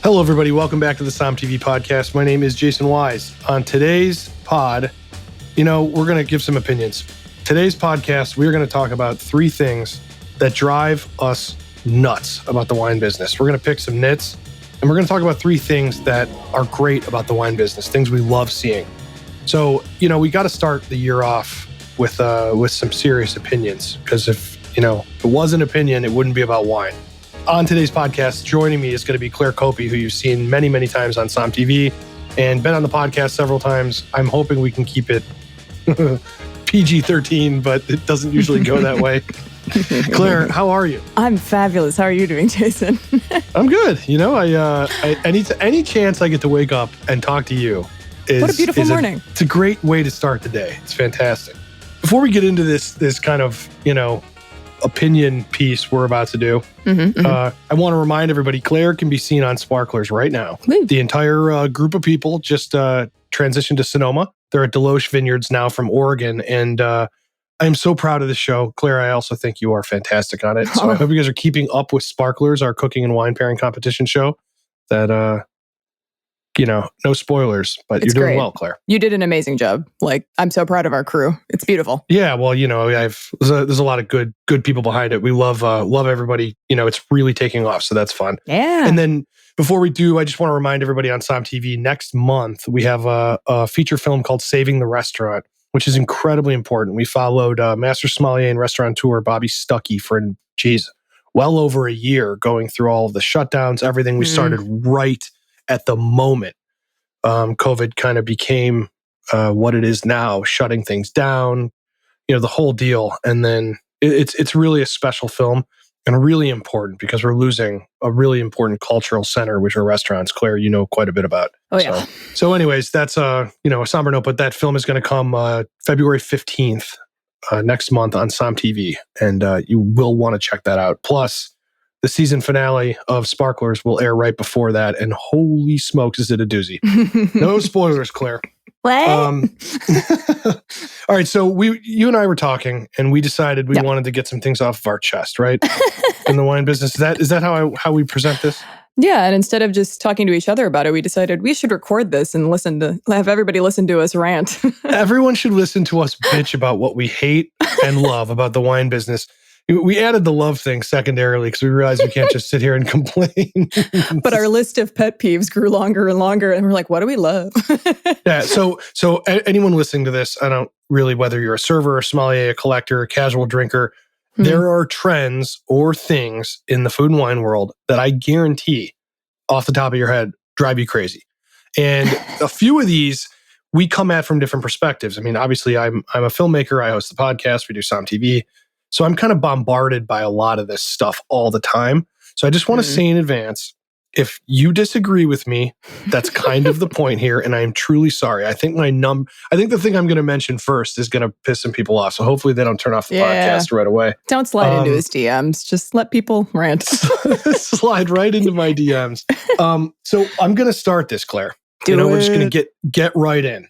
Hello, everybody. Welcome back to the SOM TV podcast. My name is Jason Wise. On today's pod, we're going to give some opinions. Today's podcast, we're going to talk about three things that drive us nuts about the wine business. We're going to pick some nits, and we're going to talk about three things that are great about the wine business, things we love seeing. So, we got to start the year off with some serious opinions, because if it was an opinion, it wouldn't be about wine. On today's podcast, joining me is going to be Claire Coppi, who you've seen many, many times on SOM TV and been on the podcast several times. I'm hoping we can keep it PG-13, but it doesn't usually go that way. Claire, how are you? I'm fabulous. How are you doing, Jason? I'm good. Any chance I get to wake up and talk to you is what a beautiful morning. It's a great way to start the day. It's fantastic. Before we get into this kind of, opinion piece we're about to do, I want to remind everybody, Claire can be seen on Sparklers right now. Woo. The entire group of people just transitioned to Sonoma. They're at Deloche Vineyards now from Oregon, and I'm so proud of this show. Claire, I also think you are fantastic on it. So I hope you guys are keeping up with Sparklers, our cooking and wine pairing competition show. That no spoilers, but It's you're doing great. well, Claire. You did an amazing job. I'm so proud of our crew. It's beautiful. Yeah, well, there's a lot of good people behind it. We love everybody. It's really taking off, so that's fun. Yeah. And then before we do, I just want to remind everybody on SOM TV, next month we have a feature film called Saving the Restaurant, which is incredibly important. We followed master sommelier and restaurateur Bobby Stuckey for, well over a year, going through all of the shutdowns, everything. We started right at the moment COVID kind of became what it is now, shutting things down, the whole deal. And then it's really a special film and really important because we're losing a really important cultural center, which are restaurants. Claire, you know quite a bit about. Oh, yeah. So anyways, that's a somber note, but that film is going to come February 15th next month on SOM TV, and you will want to check that out. Plus, the season finale of Sparklers will air right before that, and holy smokes, is it a doozy. No spoilers, Claire. What? All right, so you and I were talking, and we decided we wanted to get some things off of our chest, right? In the wine business. Is that how we present this? Yeah, and instead of just talking to each other about it, we decided we should record this and have everybody listen to us rant. Everyone should listen to us bitch about what we hate and love about the wine business. We added the love thing secondarily because we realized we can't just sit here and complain. But our list of pet peeves grew longer and longer, and we're like, what do we love? Yeah, so anyone listening to this, I don't really, whether you're a server, a sommelier, a collector, a casual drinker, there are trends or things in the food and wine world that I guarantee, off the top of your head, drive you crazy. And a few of these we come at from different perspectives. I mean, obviously, I'm a filmmaker. I host the podcast. We do SOM TV. So I'm kind of bombarded by a lot of this stuff all the time. So I just want to say in advance, if you disagree with me, that's kind of the point here, and I am truly sorry. I think the thing I'm going to mention first is going to piss some people off. So hopefully they don't turn off the podcast right away. Don't slide into his DMs. Just let people rant. Slide right into my DMs. So I'm going to start this, Claire. We're just going to get right in.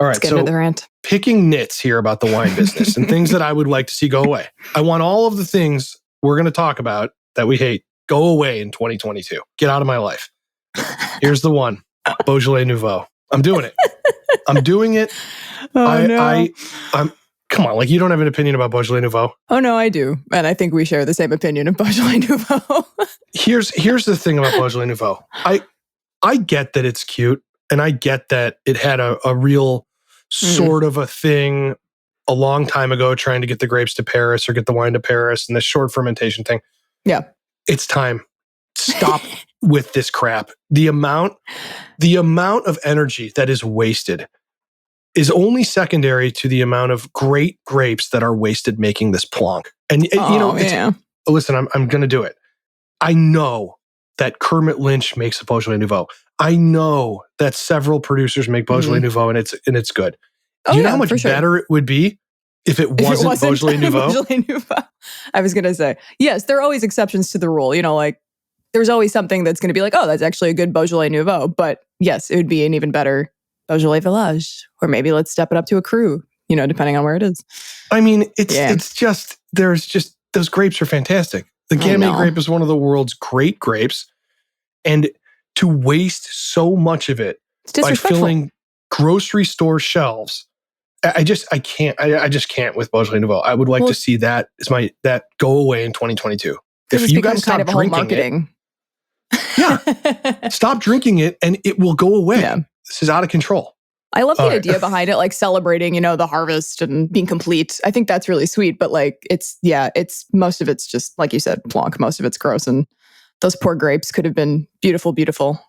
All right, Let's get into the rant. Picking nits here about the wine business and things that I would like to see go away. I want all of the things we're going to talk about that we hate go away in 2022. Get out of my life. Here's the one. Beaujolais Nouveau. I'm doing it. I'm doing it. I'm come on, you don't have an opinion about Beaujolais Nouveau? Oh, no, I do. And I think we share the same opinion of Beaujolais Nouveau. Here's the thing about Beaujolais Nouveau. I get that it's cute, and I get that it had a real sort of a thing a long time ago trying to get the grapes to Paris or get the wine to Paris and the short fermentation thing. Yeah. It's time. Stop with this crap. The amount of energy that is wasted is only secondary to the amount of great grapes that are wasted making this plonk. And listen, I'm going to do it. I know that Kermit Lynch makes a Beaujolais Nouveau. I know that several producers make Beaujolais Nouveau, and it's good. Do you know how much better it would be if it wasn't Beaujolais Nouveau? Beaujolais Nouveau. I was going to say, yes, there are always exceptions to the rule. There's always something that's going to be like, oh, that's actually a good Beaujolais Nouveau. But yes, it would be an even better Beaujolais Village. Or maybe let's step it up to a cru, depending on where it is. I mean, it's just, those grapes are fantastic. The Gamay grape is one of the world's great grapes. And to waste so much of it by filling grocery store shelves. I just can't with Beaujolais Nouveau. I would like to see that go away in 2022. If you guys stop drinking it, stop drinking it and it will go away. Yeah. This is out of control. I love the idea behind it, like celebrating, the harvest and being complete. I think that's really sweet, but like it's most of it's just, like you said, plonk. Most of it's gross, and those poor grapes could have been beautiful, beautiful,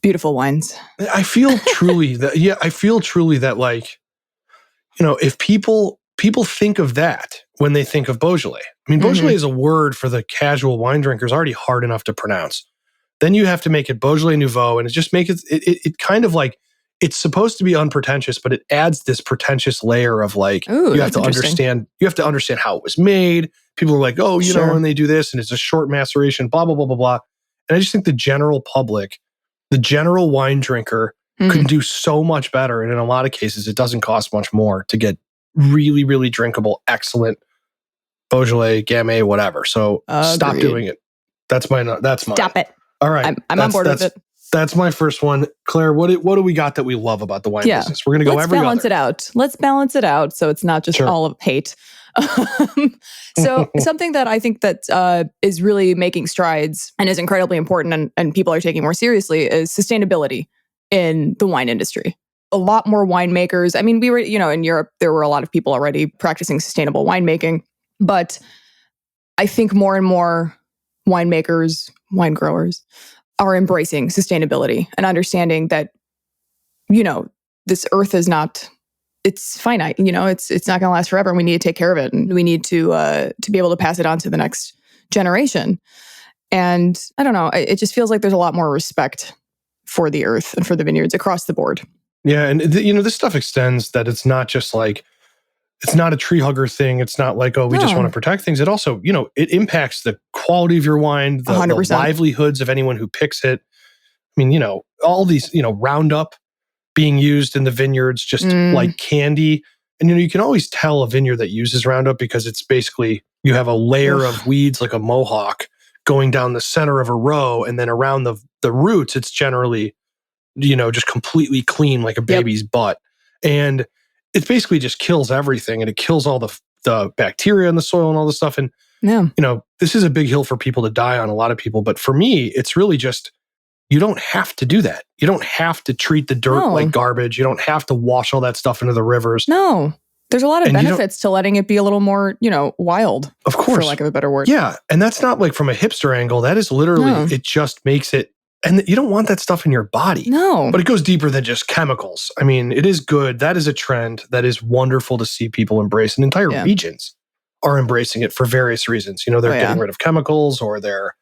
beautiful wines. I feel truly that like, if people think of that when they think of Beaujolais. I mean, Beaujolais is a word for the casual wine drinkers already hard enough to pronounce. Then you have to make it Beaujolais Nouveau, and it just makes it kind of like, it's supposed to be unpretentious, but it adds this pretentious layer of like, you have to understand how it was made. People are like, oh, and they do this, and it's a short maceration, blah, blah, blah, blah, blah. And I just think the general public, the general wine drinker can do so much better. And in a lot of cases, it doesn't cost much more to get really, really drinkable, excellent Beaujolais, Gamay, whatever. So stop doing it. That's mine. Stop it. All right. I'm on board with it. That's my first one. Claire, what do we got that we love about the wine business? We're going to go every other. Let's balance it out so it's not just all of hate. So something that I think that is really making strides and is incredibly important and people are taking more seriously is sustainability in the wine industry. A lot more winemakers. I mean, we were, in Europe, there were a lot of people already practicing sustainable winemaking, but I think more and more winemakers, wine growers are embracing sustainability and understanding that, this earth is not, it's finite, it's not going to last forever, and we need to take care of it, and we need to be able to pass it on to the next generation. And I don't know, it just feels like there's a lot more respect for the earth and for the vineyards across the board. Yeah, and this stuff extends that it's not just like, it's not a tree hugger thing. It's not like, we just want to protect things. It also, it impacts the quality of your wine, the livelihoods of anyone who picks it. I mean, all these, Roundup being used in the vineyards, just like candy. And, you can always tell a vineyard that uses Roundup because it's basically, you have a layer of weeds like a mohawk going down the center of a row. And then around the roots, it's generally, just completely clean like a baby's butt. And it basically just kills everything, and it kills all the bacteria in the soil and all this stuff. And, this is a big hill for people to die on, a lot of people. But for me, it's really just, you don't have to do that. You don't have to treat the dirt like garbage. You don't have to wash all that stuff into the rivers. No. There's a lot of benefits to letting it be a little more, wild. Of course. For lack of a better word. Yeah. And that's not like from a hipster angle. That is literally, it just makes it, and you don't want that stuff in your body. No. But it goes deeper than just chemicals. I mean, it is good. That is a trend that is wonderful to see people embrace. And entire regions are embracing it for various reasons. They're getting rid of chemicals, or they're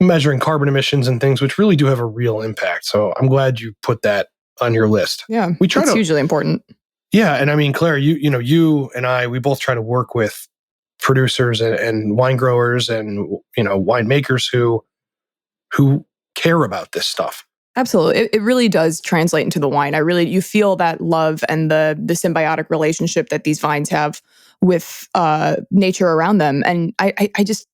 measuring carbon emissions and things, which really do have a real impact. So I'm glad you put that on your list. Yeah, it's hugely important. Yeah. And I mean, Claire, you and I, we both try to work with producers and wine growers and, winemakers who care about this stuff. Absolutely. It really does translate into the wine. You feel that love and the symbiotic relationship that these vines have with nature around them. And I just,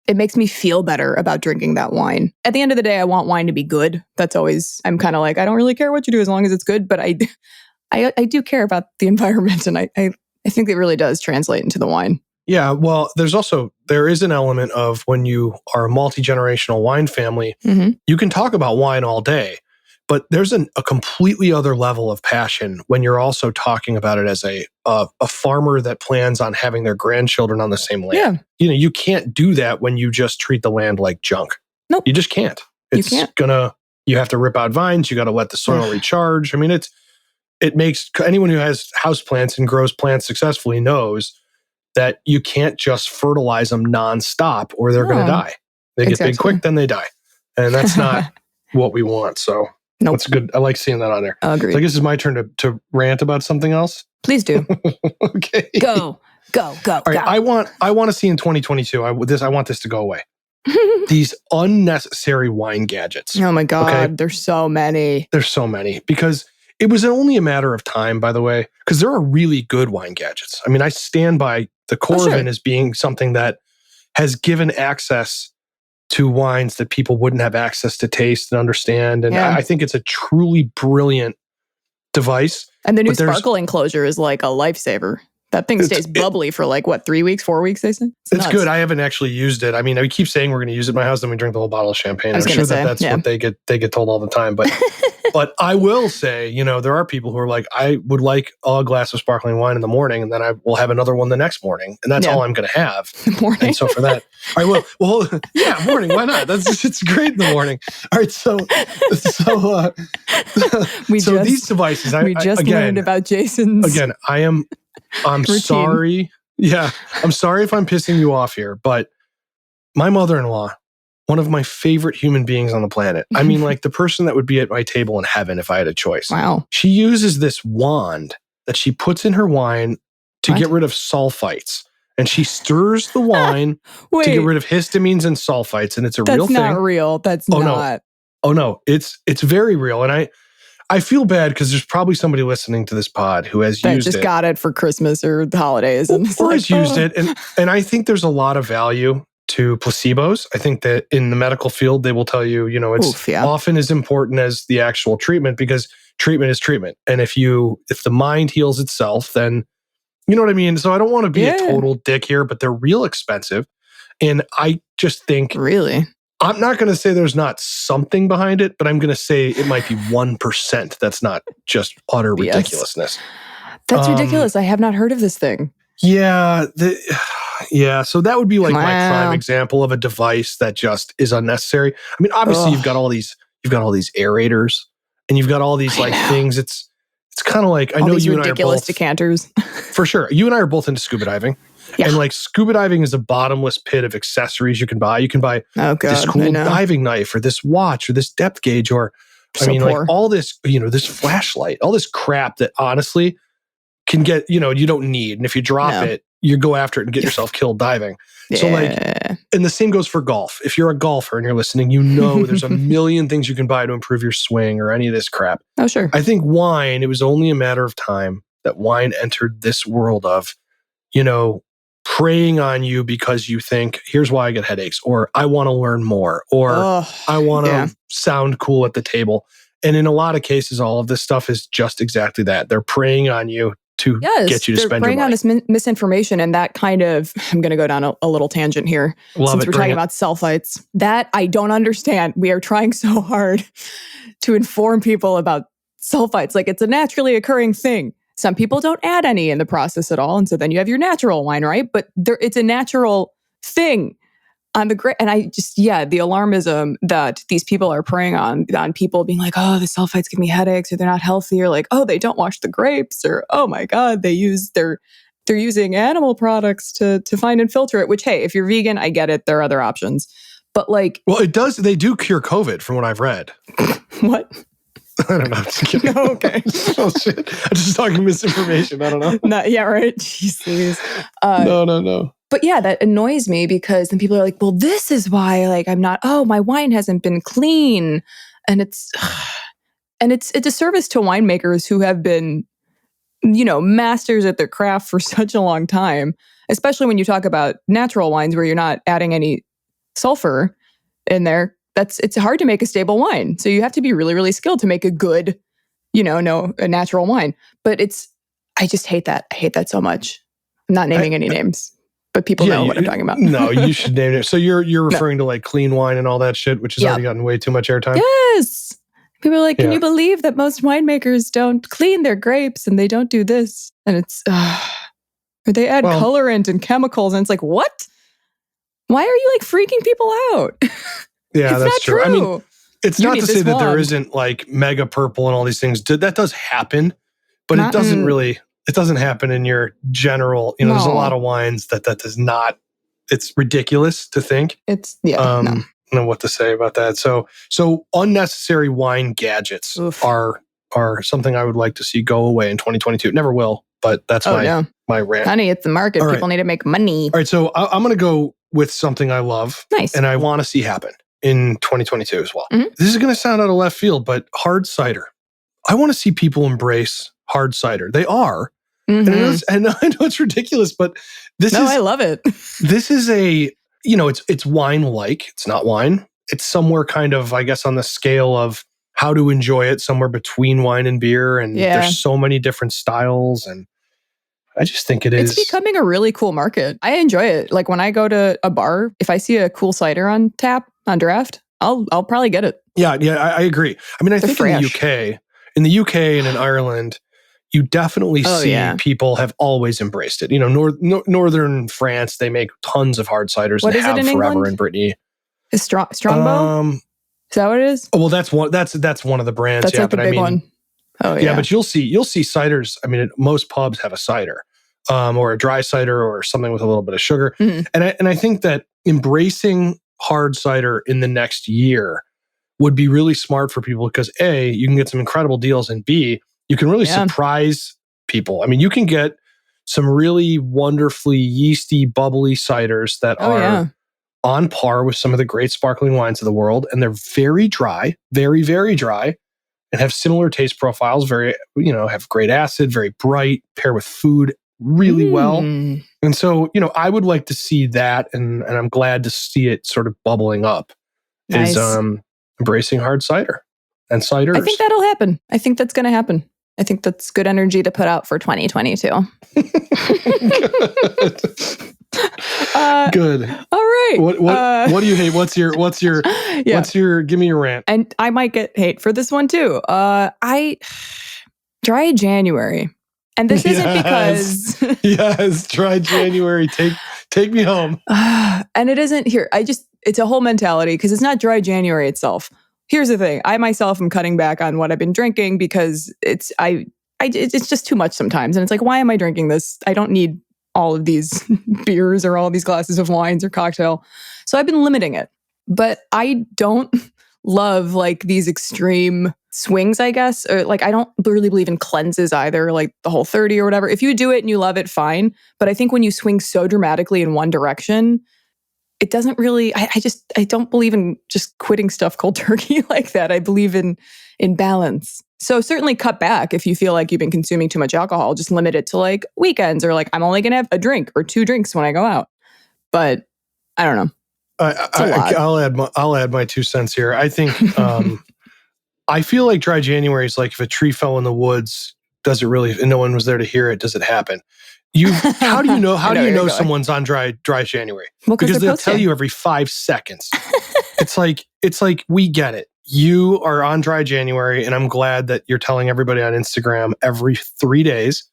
it makes me feel better about drinking that wine. At the end of the day, I want wine to be good. That's always, I'm kind of like, I don't really care what you do as long as it's good, but I do care about the environment. And I think it really does translate into the wine. Yeah, well, there is an element of when you are a multi-generational wine family, you can talk about wine all day, but there's a completely other level of passion when you're also talking about it as a farmer that plans on having their grandchildren on the same land. Yeah. You can't do that when you just treat the land like junk. Nope. You just can't. You have to rip out vines, you got to let the soil recharge. I mean, it makes anyone who has houseplants and grows plants successfully knows that you can't just fertilize them nonstop or they're going to die. They get big quick, then they die. And that's not what we want. So that's good. I like seeing that on there. Agreed. So I guess it's my turn to rant about something else. Please do. Okay. Go. All right. I want to see in 2022, I want this to go away. These unnecessary wine gadgets. Oh my God. Okay? There's so many. Because it was only a matter of time, by the way, because there are really good wine gadgets. I mean, I stand by the Corvin as being something that has given access to wines that people wouldn't have access to taste and understand. And I think it's a truly brilliant device. And the new sparkle enclosure is like a lifesaver. That thing stays bubbly for like, 3 weeks, 4 weeks, they say? It's good. I haven't actually used it. I mean, we keep saying we're going to use it at my house, then we drink the whole bottle of champagne. I'm sure that's what they get told all the time. But but I will say, there are people who are like, I would like a glass of sparkling wine in the morning, and then I will have another one the next morning. And that's all I'm going to have. Morning. And so for that, I will. Well, yeah, morning. Why not? It's great in the morning. All right. So these devices, we just learned about Jason's. Again, I'm routine. Sorry. Yeah. I'm sorry if I'm pissing you off here, but my mother-in-law, one of my favorite human beings on the planet. I mean, like the person that would be at my table in heaven if I had a choice. Wow. She uses this wand that she puts in her wine to get rid of sulfites. And she stirs the wine to get rid of histamines and sulfites. And it's a real thing. That's not real. That's not. No. Oh, no. It's very real. And I feel bad because there's probably somebody listening to this pod who has used it. Just got it for Christmas or the holidays. And or has used it. And I think there's a lot of value to placebos. I think that in the medical field, they will tell you, it's often as important as the actual treatment because treatment is treatment. And if the mind heals itself, then you know what I mean? So I don't want to be a total dick here, but they're real expensive. And I just think... Really? I'm not going to say there's not something behind it, but I'm going to say it might be 1% that's not just utter ridiculousness. That's ridiculous. I have not heard of this thing. Yeah. So that would be like my prime example of a device that just is unnecessary. I mean, obviously you've got all these aerators and you've got all these things. It's kind of like, I know you and I are ridiculous decanters. For sure. You and I are both into scuba diving. Yeah. And like scuba diving is a bottomless pit of accessories you can buy. You can buy this cool diving knife or this watch or this depth gauge or, like all this, this flashlight, all this crap that honestly can get, you don't need. And if you drop it, you go after it and get yourself killed diving. Yeah. So and the same goes for golf. If you're a golfer and you're listening, there's a million things you can buy to improve your swing or any of this crap. Oh, sure. I think wine, it was only a matter of time that wine entered this world of, preying on you because you think, here's why I get headaches, or I want to learn more, or I want to sound cool at the table. And in a lot of cases, all of this stuff is just exactly that. They're preying on you to get you to spend your money. They're preying on this misinformation, and that kind of, I'm going to go down a little tangent here. Since we're talking about sulfites. That I don't understand. We are trying so hard to inform people about sulfites. Like it's a naturally occurring thing. Some people don't add any in the process at all. And so then you have your natural wine, right? But it's a natural thing on the grape. And I just, the alarmism that these people are preying on people being like, oh, the sulfites give me headaches, or they're not healthy, or like, oh, they don't wash the grapes, or oh my God, they're using animal products to find and filter it, which, hey, if you're vegan, I get it. There are other options. But like... Well, they do cure COVID from what I've read. What? I don't know. I'm just kidding. No, okay. Oh, shit. I'm just talking misinformation. I don't know. Yeah, right? Jeez Louise. No. But yeah, that annoys me because then people are like, well, this is why I'm not, my wine hasn't been clean. And it's a disservice to winemakers who have been, masters at their craft for such a long time, especially when you talk about natural wines where you're not adding any sulfur in there. It's hard to make a stable wine. So you have to be really, really skilled to make a good, a natural wine. But I just hate that. I hate that so much. I'm not naming any names, but people know what I'm talking about. No, you should name it. So you're referring to like clean wine and all that shit, which has already gotten way too much airtime. Yes. People are like, can you believe that most winemakers don't clean their grapes and they don't do this? And it's, or they add colorant and chemicals. And it's like, what? Why are you like freaking people out? Yeah, it's that's not true. I mean, it's you not to say that there isn't like mega purple and all these things. That does happen, but it doesn't really, it doesn't happen in your general, there's a lot of wines that does not, it's ridiculous to think. It's, I don't know what to say about that. So unnecessary wine gadgets are something I would like to see go away in 2022. It never will, but that's my rant. Honey, it's the market. People need to make money. All right, so I'm going to go with something I love. Nice. And I want to see happen in 2022 as well. Mm-hmm. This is going to sound out of left field, but hard cider. I want to see people embrace hard cider. They are. Mm-hmm. And I know it's ridiculous, but I love it. This is it's wine-like. It's not wine. It's somewhere kind of, I guess, on the scale of how to enjoy it, somewhere between wine and beer. And there's so many different styles. And I just think it's becoming a really cool market. I enjoy it. Like when I go to a bar, if I see a cool cider on tap, on draft, I'll probably get it. Yeah, I agree. I mean, I think in the UK and in Ireland, you definitely see people have always embraced it. Northern France, they make tons of hard ciders. What is it in forever England? In Brittany. Is Strongbow? Is that what it is? Well, that's one of the brands. That's like the big one. Oh yeah. Yeah, but you'll see ciders. I mean, most pubs have a cider, or a dry cider, or something with a little bit of sugar. Mm-hmm. And I think that embracing hard cider in the next year would be really smart for people because A, you can get some incredible deals, and B, you can really surprise people. I mean, you can get some really wonderfully yeasty, bubbly ciders that are on par with some of the great sparkling wines of the world, and they're very dry, very, very dry, and have similar taste profiles. Very, have great acid, very bright, pair with food really well. And so, I would like to see that, and I'm glad to see it sort of bubbling up. Nice. Is embracing hard cider and ciders. I think that'll happen. I think that's going to happen. I think that's good energy to put out for 2022. Good. All right. What do you hate? What's your give me your rant. And I might get hate for this one too. I dry January. And this isn't because yes, dry January. Take me home. And it isn't here. It's a whole mentality because it's not dry January itself. Here's the thing. I myself am cutting back on what I've been drinking because it's just too much sometimes. And it's like, why am I drinking this? I don't need all of these beers or all these glasses of wines or cocktail. So I've been limiting it. But I don't love like these extreme swings, I guess. Or like, I don't really believe in cleanses either, like the Whole30 or whatever. If you do it and you love it, fine. But I think when you swing so dramatically in one direction, it doesn't really, I don't believe in just quitting stuff cold turkey like that. I believe in balance. So certainly cut back if you feel like you've been consuming too much alcohol. Just limit it to like weekends or like I'm only going to have a drink or 2 drinks when I go out. But I don't know. I'll add my 2 cents here. I think I feel like dry January is like if a tree fell in the woods, does it really? And no one was there to hear it. Does it happen? How do you know? How do you know someone's on dry January? Well, because they'll tell you every 5 seconds. It's like we get it. You are on dry January, and I'm glad that you're telling everybody on Instagram every 3 days,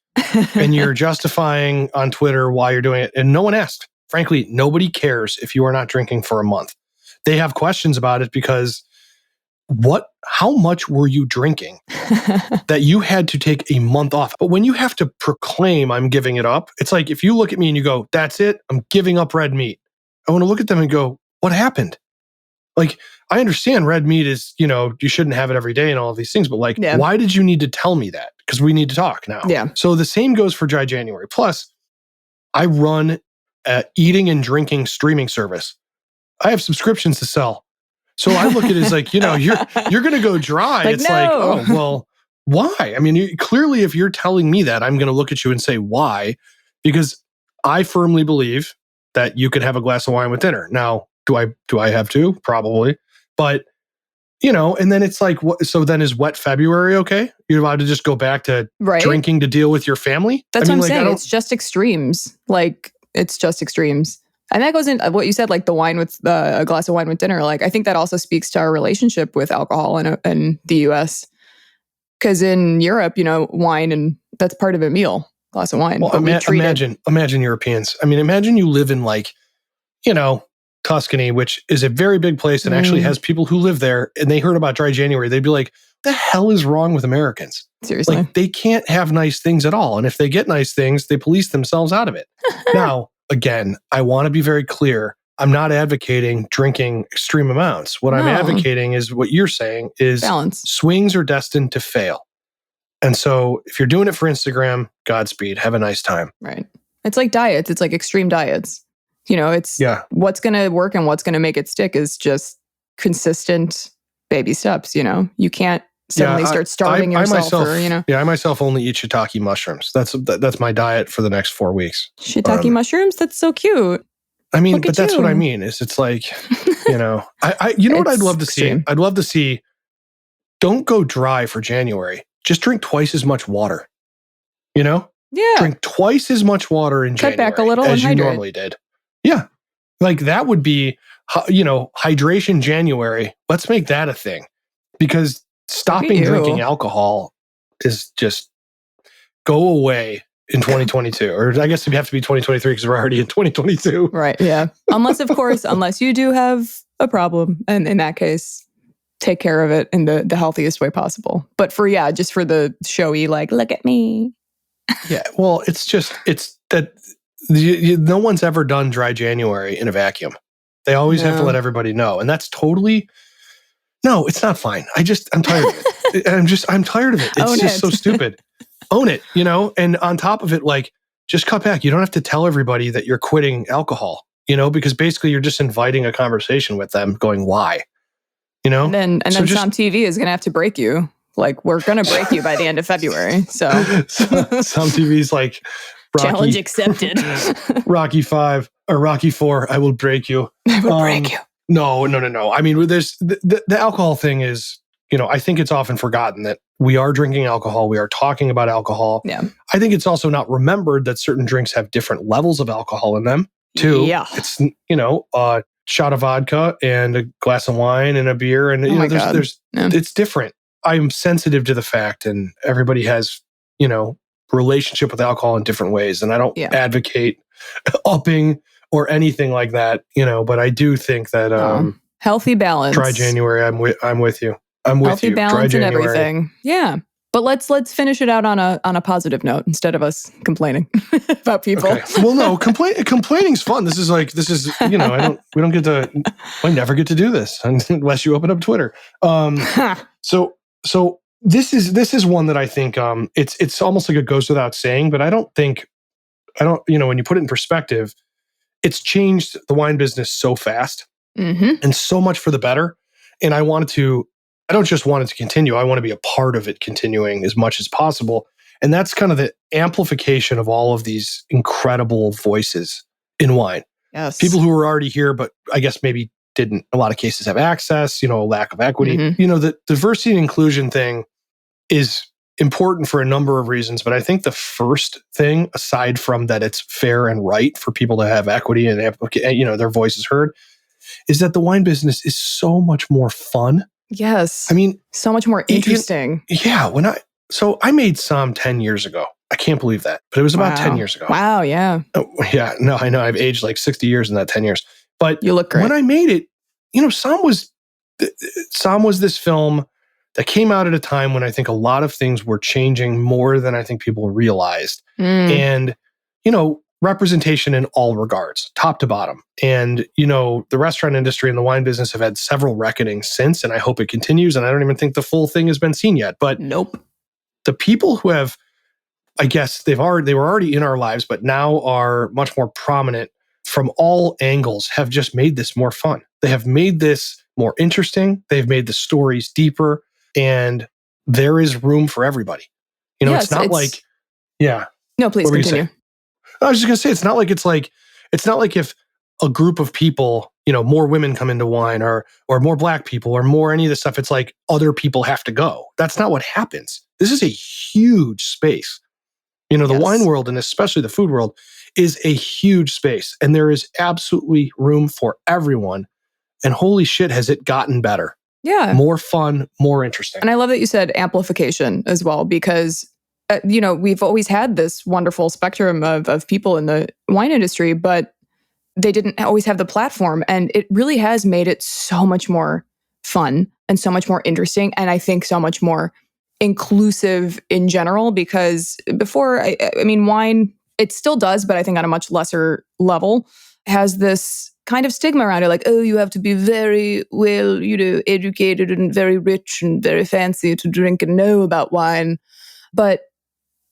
and you're justifying on Twitter why you're doing it. And no one asked. Frankly, nobody cares if you are not drinking for a month. They have questions about it because how much were you drinking that you had to take a month off? But when you have to proclaim I'm giving it up, it's like if you look at me and you go, that's it, I'm giving up red meat. I want to look at them and go, what happened? Like, I understand red meat is, you shouldn't have it every day and all of these things, but like, why did you need to tell me that? Because we need to talk now. Yeah. So the same goes for dry January. Plus, I run an eating and drinking streaming service. I have subscriptions to sell. So I look at it as like, you're going to go dry. Like, it's no. like, oh, well, why? I mean, clearly, if you're telling me that, I'm going to look at you and say, why? Because I firmly believe that you could have a glass of wine with dinner. Now, do I have to? Probably. But, and then it's like, so then is wet February okay? You're allowed to just go back to drinking to deal with your family? That's what I'm saying. It's just extremes. Like, it's just extremes. And that goes into what you said, like the wine with a glass of wine with dinner. Like, I think that also speaks to our relationship with alcohol in the US. Because in Europe, wine, and that's part of a meal, glass of wine. Well, imagine Europeans. I mean, imagine you live in like, Tuscany, which is a very big place and actually has people who live there, and they heard about dry January. They'd be like, the hell is wrong with Americans? Seriously. Like, they can't have nice things at all. And if they get nice things, they police themselves out of it. Now, again, I want to be very clear. I'm not advocating drinking extreme amounts. What I'm advocating is what you're saying is balance. Swings are destined to fail. And so if you're doing it for Instagram, Godspeed. Have a nice time. Right. It's like diets. It's like extreme diets. It's what's going to work and what's going to make it stick is just consistent baby steps. You can't suddenly start starving yourself. I myself only eat shiitake mushrooms. That's my diet for the next 4 weeks. Shiitake mushrooms? That's so cute. I mean, Look but at that's what I you. mean is it's like, you know, you know what I'd It's love to see? extreme. I'd love to see, don't go dry for January. Just drink twice as much water, you know? Yeah. Drink twice as much water in Cut January back a little as and you hydrate. normally did. Yeah. Like that would be, you know, hydration January. Let's make that a thing because stopping drinking alcohol is just go away in 2022. Or I guess it'd have to be 2023 because we're already in 2022. Right. Yeah. Unless, of course, unless you do have a problem. And in that case, take care of it in the healthiest way possible. But just for the showy, like, look at me. Yeah. Well, it's that no one's ever done dry January in a vacuum. They always have to let everybody know. And that's totally, no, it's not fine. I'm tired of it. I'm tired of it. It's just so stupid. Own it, you know? And on top of it, like, just cut back. You don't have to tell everybody that you're quitting alcohol, you know, because basically you're just inviting a conversation with them going, why? You know? And then some TV is going to have to break you. Like, we're going to break you by the end of February. So some TV's like, Rocky, challenge accepted. Rocky 5 or Rocky 4, I will break you. I will break you. No. I mean, there's the alcohol thing is, you know, I think it's often forgotten that we are drinking alcohol. We are talking about alcohol. Yeah. I think it's also not remembered that certain drinks have different levels of alcohol in them too. Yeah. It's, you know, a shot of vodka and a glass of wine and a beer. And, you know, it's different. I'm sensitive to the fact, and everybody has, you know, relationship with alcohol in different ways. And I don't advocate upping or anything like that, you know, but I do think that healthy balance. Dry January, I'm with you. I'm with healthy you. Balance and everything. Yeah. But let's finish it out on a positive note instead of us complaining about people. Okay. Well, no, complaining's fun. This is you know, we never get to do this unless you open up Twitter. So this is one that I think it's almost like it goes without saying, but I don't you know, when you put it in perspective, it's changed the wine business so fast and so much for the better. And I don't just want it to continue. I want to be a part of it continuing as much as possible. And that's kind of the amplification of all of these incredible voices in wine. Yes. People who were already here, but I guess maybe didn't, in a lot of cases, have access, you know, a lack of equity. You know, the diversity and inclusion thing is important for a number of reasons. But I think the first thing, aside from that it's fair and right for people to have equity and, you know, their voices heard, is that the wine business is so much more fun. Yes. I mean, so much more interesting. I made some 10 years ago. I can't believe that, but it was about 10 years ago. Wow. Yeah. Oh, yeah. No, I know I've aged like 60 years in that 10 years, but you look great. When I made it, you know, Somm was this film that came out at a time when I think a lot of things were changing more than I think people realized. And, you know, representation in all regards, top to bottom. And, you know, the restaurant industry and the wine business have had several reckonings since, and I hope it continues. And I don't even think the full thing has been seen yet. But nope. The people who have, I guess they were already in our lives, but now are much more prominent from all angles, have just made this more fun. They have made this more interesting. They've made the stories deeper, and there is room for everybody. You know, it's not like, No, please continue. I was just going to say, it's not like if a group of people, you know, more women come into wine or more Black people or more any of this stuff. It's like other people have to go. That's not what happens. This is a huge space. You know, the wine world, and especially the food world, is a huge space. And there is absolutely room for everyone. And holy shit, has it gotten better. Yeah. More fun, more interesting. And I love that you said amplification as well, because you know, we've always had this wonderful spectrum of people in the wine industry, but they didn't always have the platform. And it really has made it so much more fun and so much more interesting. And I think so much more inclusive in general, because before, I mean, wine, it still does, but I think on a much lesser level, has this kind of stigma around it. Like, oh, you have to be very well, you know, educated and very rich and very fancy to drink and know about wine. But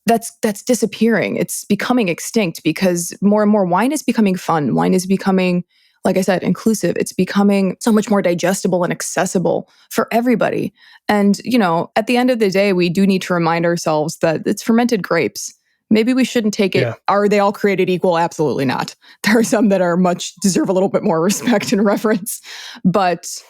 that's disappearing. It's becoming extinct because more and more wine is becoming fun. Wine is becoming, like I said, inclusive. It's becoming so much more digestible and accessible for everybody. And, you know, at the end of the day, we do need to remind ourselves that it's fermented grapes. maybe we shouldn't take it. Yeah. Are they all created equal? Absolutely not. There are some that are deserve a little bit more respect and reverence, but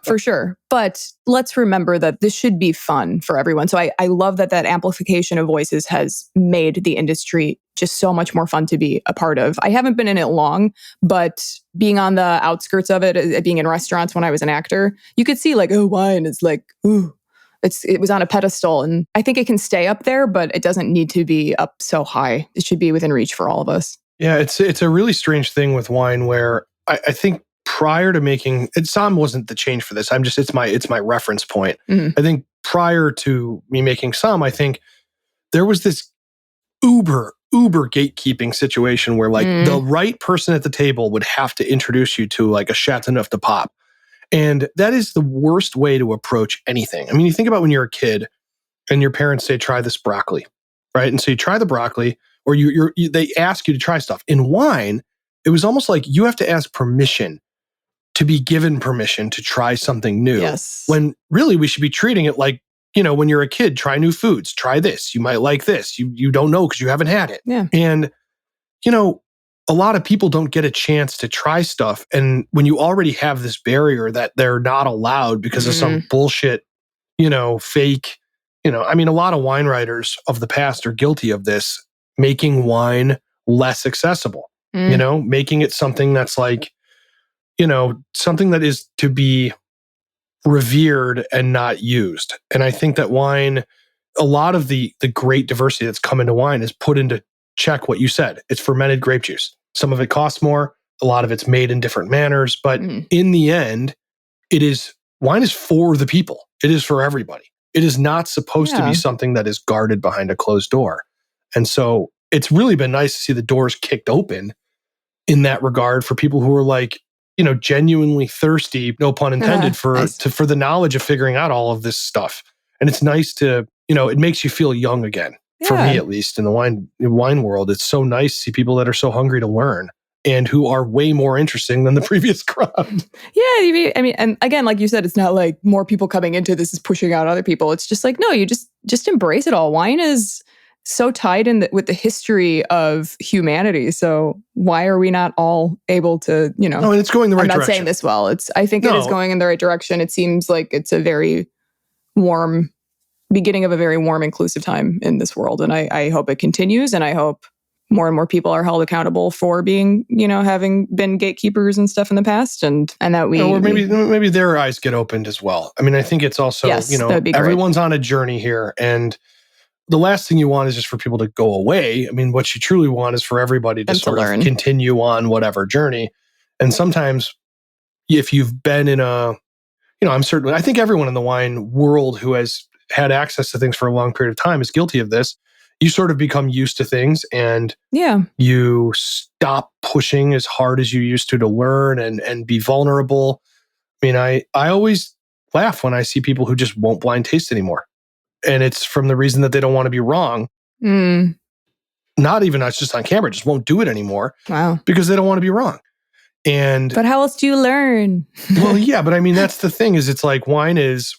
for sure. But let's remember that this should be fun for everyone. So I love that amplification of voices has made the industry just so much more fun to be a part of. I haven't been in it long, but being on the outskirts of it, being in restaurants when I was an actor, you could see like, oh, wine is like, ooh. It was on a pedestal, and I think it can stay up there, but it doesn't need to be up so high. It should be within reach for all of us. Yeah, it's a really strange thing with wine where I think prior to making Somm wasn't the change for this. It's my reference point. Mm-hmm. I think prior to me making Somm, I think there was this uber gatekeeping situation where like the right person at the table would have to introduce you to like a Chateauneuf de Pape. And that is the worst way to approach anything. I mean, you think about when you're a kid and your parents say, try this broccoli, right? And so you try the broccoli, or they ask you to try stuff. In wine, it was almost like you have to ask permission to be given permission to try something new. Yes. When really we should be treating it like, when you're a kid, try new foods, try this. You might like this. You don't know because you haven't had it. Yeah. And, a lot of people don't get a chance to try stuff. And when you already have this barrier that they're not allowed because of some bullshit, fake, a lot of wine writers of the past are guilty of this, making wine less accessible, making it something that's like, something that is to be revered and not used. And I think that wine, a lot of the great diversity that's come into wine is put into check what you said. It's fermented grape juice. Some of it costs more. A lot of it's made in different manners. But in the end, wine is for the people. It is for everybody. It is not supposed to be something that is guarded behind a closed door. And so it's really been nice to see the doors kicked open in that regard for people who are like, genuinely thirsty, no pun intended, for the knowledge of figuring out all of this stuff. And it's nice to, it makes you feel young again. For me, at least, in the wine world, it's so nice to see people that are so hungry to learn and who are way more interesting than the previous crowd. Yeah, and again, like you said, it's not like more people coming into this is pushing out other people. It's just like, no, you just embrace it all. Wine is so tied in with the history of humanity. So why are we not all able to, No, and it's going the right direction. I'm not saying this well. I think it is going in the right direction. It seems like it's a very warm beginning of a very warm, inclusive time in this world. And I hope it continues. And I hope more and more people are held accountable for being, having been gatekeepers and stuff in the past. And that or maybe their eyes get opened as well. I mean, I think it's also, everyone's on a journey here. And the last thing you want is just for people to go away. I mean, what you truly want is for everybody to sort of continue on whatever journey. And sometimes if you've been in I think everyone in the wine world who has had access to things for a long period of time is guilty of this. You sort of become used to things and you stop pushing as hard as you used to learn and be vulnerable. I mean, I always laugh when I see people who just won't blind taste anymore. And it's from the reason that they don't want to be wrong. Not just on camera, just won't do it anymore. Wow. Because they don't want to be wrong. But how else do you learn? Well, yeah, but I mean, that's the thing is it's like wine is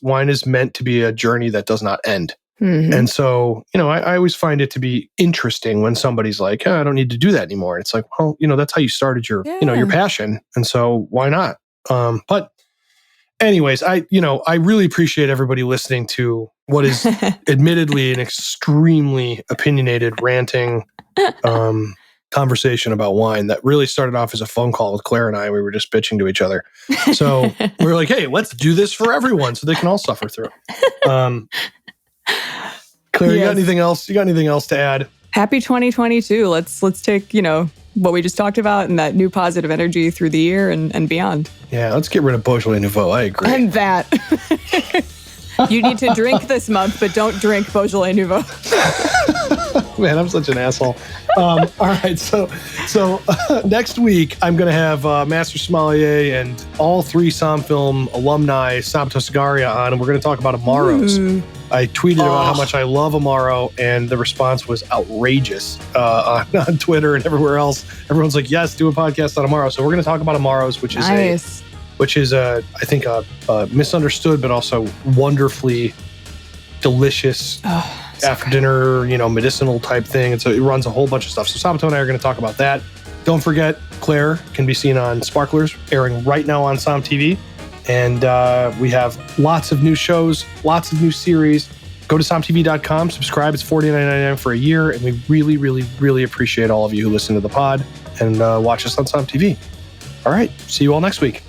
meant to be a journey that does not end. Mm-hmm. And so, I always find it to be interesting when somebody's like, I don't need to do that anymore. And it's like, well, that's how you started your, your passion. And so why not? But anyways, I really appreciate everybody listening to what is admittedly an extremely opinionated, ranting, conversation about wine that really started off as a phone call with Claire and I. We were just bitching to each other. So we were like, hey, let's do this for everyone so they can all suffer through. Claire, you got anything else? You got anything else to add? Happy 2022. Let's take, what we just talked about and that new positive energy through the year and beyond. Yeah, let's get rid of Beaujolais Nouveau. I agree. And that. You need to drink this month, but don't drink Beaujolais Nouveau. Man, I'm such an asshole. All right, so next week I'm going to have Master Sommelier and all three Somm Film alumni, Sabato Sagaria, on, and we're going to talk about Amaros. I tweeted about how much I love Amaro, and the response was outrageous on Twitter and everywhere else. Everyone's like, yes, do a podcast on Amaro. So we're going to talk about Amaros, which is I think a misunderstood but also wonderfully delicious after dinner, medicinal type thing. And so it runs a whole bunch of stuff. So Sabato and I are going to talk about that. Don't forget, Claire can be seen on Sparklers, airing right now on Som TV. And we have lots of new shows, lots of new series. Go to somtv.com, subscribe. It's $49.99 for a year. And we really, really, really appreciate all of you who listen to the pod and watch us on Som TV. All right. See you all next week.